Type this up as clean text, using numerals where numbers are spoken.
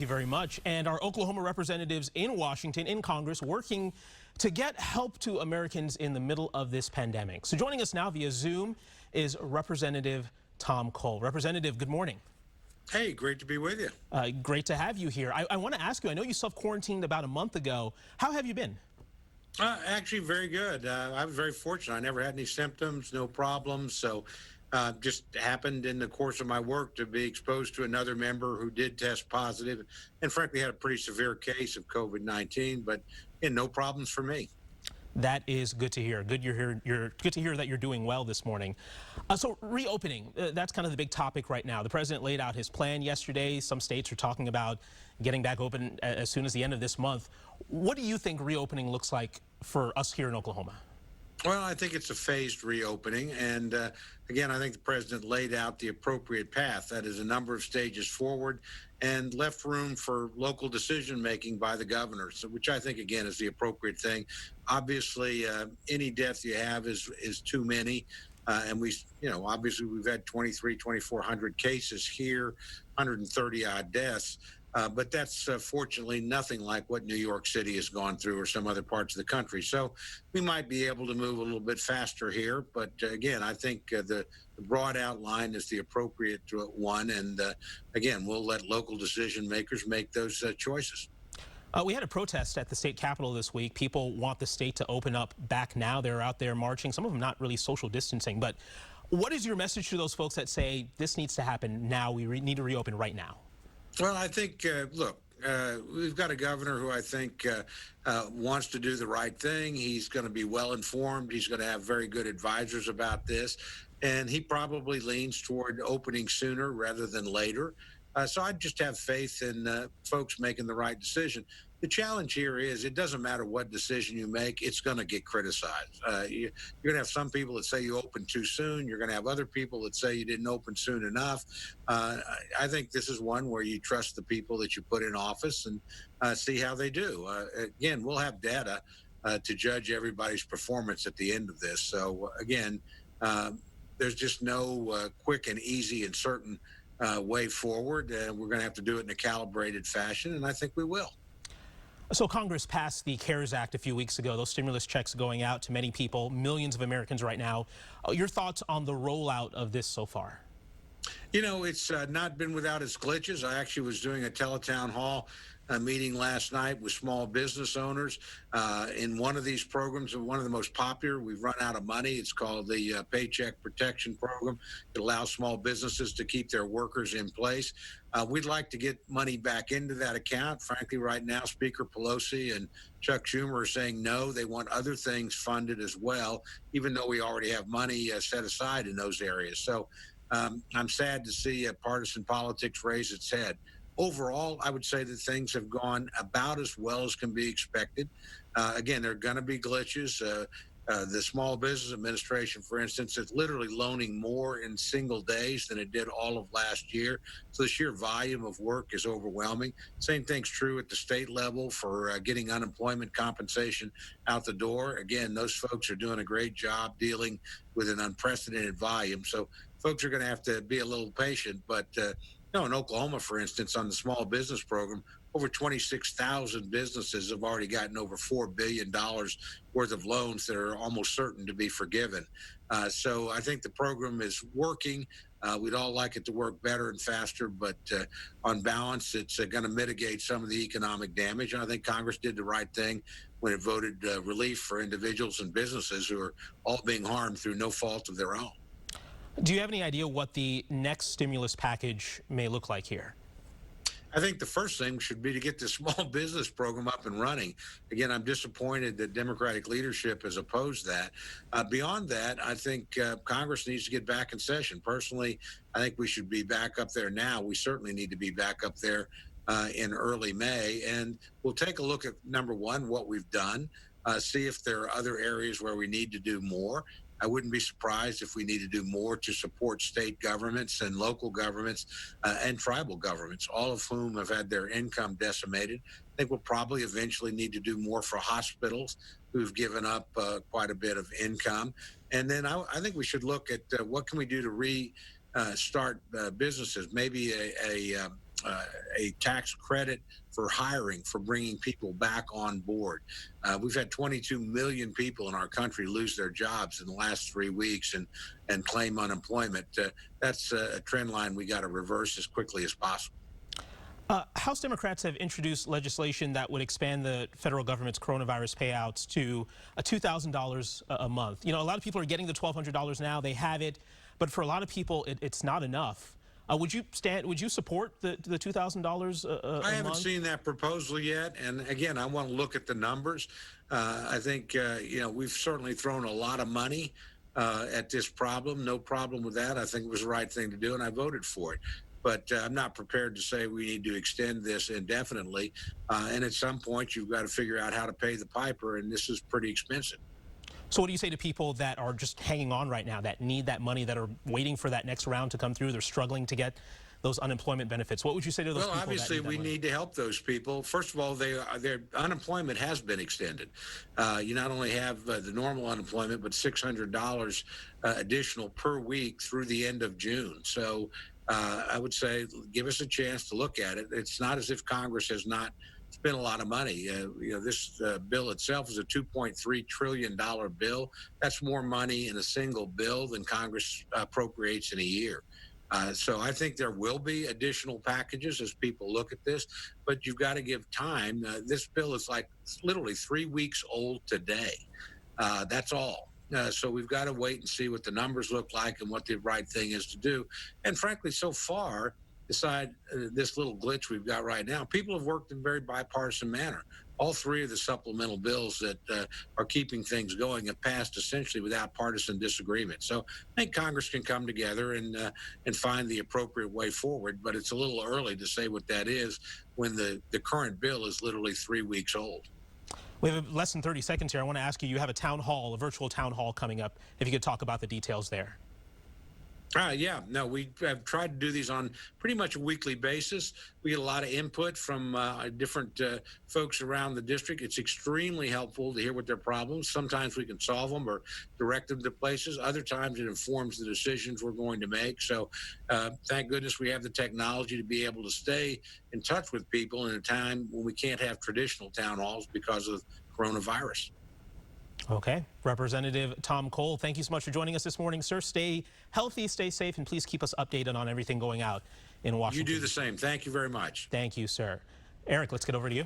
Thank you very much. And our Oklahoma representatives in Washington, in Congress, working to get help to Americans in the middle of this pandemic. So joining us now via Zoom is Representative Tom Cole. Representative, good morning. Hey, great to be with you. Great to have you here. I want to ask you, I know you self-quarantined about a month ago. How have you been? Actually, very good. I was very fortunate. I never had any symptoms, no problems. So just happened in the course of my work to be exposed to another member who did test positive and frankly had a pretty severe case of COVID-19, but no problems for me. That is good to hear. Good good to hear that you're doing well this morning. So reopening, that's kind of the big topic right now. The president laid out his plan yesterday. Some states are talking about getting back open as soon as the end of this month. What do you think reopening looks like for us here in Oklahoma? Well, I think it's a phased reopening. And again, I think the president laid out the appropriate path. That is a number of stages forward and left room for local decision making by the governor, so, which I think, again, is the appropriate thing. Obviously, any death you have is too many. And obviously we've had 2,400 cases here, 130 odd deaths. But that's fortunately nothing like what New York City has gone through or some other parts of the country. So we might be able to move a little bit faster here. But again, I think the broad outline is the appropriate one. And again, we'll let local decision makers make those choices. We had a protest at the state capitol this week. People want the state to open up back now. They're out there marching, some of them not really social distancing. But what is your message to those folks that say this needs to happen now? We need to reopen right now. Well, I think, look, we've got a governor who I think wants to do the right thing. He's going to be well informed. He's going to have very good advisors about this. And he probably leans toward opening sooner rather than later. So I just have faith in folks making the right decision. The challenge here is it doesn't matter what decision you make, it's going to get criticized. You're going to have some people that say you opened too soon. You're going to have other people that say you didn't open soon enough. I think this is one where you trust the people that you put in office and see how they do. Again, we'll have data to judge everybody's performance at the end of this. So again, there's just no quick and easy and certain way forward. We're going to have to do it in a calibrated fashion, and I think we will. So Congress passed the CARES Act a few weeks ago, those stimulus checks going out to many people, millions of Americans right now. Your thoughts on the rollout of this so far? You know, it's not been without its glitches. I actually was doing a teletown hall meeting last night with small business owners in one of these programs, one of the most popular. We've run out of money. It's called the Paycheck Protection Program. It allows small businesses to keep their workers in place. We'd like to get money back into that account. Frankly, right now, Speaker Pelosi and Chuck Schumer are saying no. They want other things funded as well, even though we already have money set aside in those areas. So I'm sad to see partisan politics raise its head. Overall, I would say that things have gone about as well as can be expected. Again, there are going to be glitches. The Small Business Administration, for instance, is literally loaning more in single days than it did all of last year. So the sheer volume of work is overwhelming. Same thing's true at the state level for getting unemployment compensation out the door. Again, those folks are doing a great job dealing with an unprecedented volume. So folks are going to have to be a little patient. But in Oklahoma, for instance, on the small business program, over 26,000 businesses have already gotten over $4 billion worth of loans that are almost certain to be forgiven. So I think the program is working. We'd all like it to work better and faster, but on balance, it's going to mitigate some of the economic damage. And I think Congress did the right thing when it voted relief for individuals and businesses who are all being harmed through no fault of their own. Do you have any idea what the next stimulus package may look like here? I think the first thing should be to get the small business program up and running. Again, I'm disappointed that Democratic leadership has opposed that. Beyond that, I think Congress needs to get back in session. Personally, I think we should be back up there now. We certainly need to be back up there in early May. And we'll take a look at, number one, what we've done, see if there are other areas where we need to do more. I wouldn't be surprised if we need to do more to support state governments and local governments and tribal governments, all of whom have had their income decimated. I think we'll probably eventually need to do more for hospitals who've given up quite a bit of income. And then I think we should look at what can we do to restart businesses, maybe a tax credit for hiring, for bringing people back on board. We've had 22 million people in our country lose their jobs in the last 3 weeks and claim unemployment. That's a trend line we got to reverse as quickly as possible. House Democrats have introduced legislation that would expand the federal government's coronavirus payouts to $2,000 a month. You know, a lot of people are getting the $1,200 now. They have it, but for a lot of people, it's not enough. Would you support the $2,000 a month? I haven't seen that proposal yet, and again, I want to look at the numbers. I think we've certainly thrown a lot of money at this problem. No problem with that. I think it was the right thing to do, and I voted for it. But I'm not prepared to say we need to extend this indefinitely. And at some point, you've got to figure out how to pay the piper, and this is pretty expensive. So what do you say to people that are just hanging on right now, that need that money, that are waiting for that next round to come through? They're struggling to get those unemployment benefits. What would you say to those people? Well, obviously, we need to help those people. First of all, their unemployment has been extended. You not only have the normal unemployment, but $600 additional per week through the end of June. So I would say give us a chance to look at it. It's not as if Congress has not spent a lot of money. This bill itself is a $2.3 trillion bill. That's more money in a single bill than Congress appropriates in a year. So I think there will be additional packages as people look at this, but you've got to give time. This bill is like literally 3 weeks old today. That's all. So we've got to wait and see what the numbers look like and what the right thing is to do. And frankly, so far, beside this little glitch we've got right now, people have worked in a very bipartisan manner. All three of the supplemental bills that are keeping things going have passed essentially without partisan disagreement. So I think Congress can come together and find the appropriate way forward. But it's a little early to say what that is when the current bill is literally 3 weeks old. We have less than 30 seconds here. I want to ask you, you have a town hall, a virtual town hall coming up. If you could talk about the details there. Yeah, no, we have tried to do these on pretty much a weekly basis. We get a lot of input from different folks around the district. It's extremely helpful to hear what their problems. Sometimes we can solve them or direct them to places. Other times it informs the decisions we're going to make. So thank goodness we have the technology to be able to stay in touch with people in a time when we can't have traditional town halls because of coronavirus. Okay. Representative Tom Cole, thank you so much for joining us this morning, sir. Stay healthy, stay safe, and please keep us updated on everything going out in Washington. You do the same. Thank you very much. Thank you, sir. Eric, let's get over to you.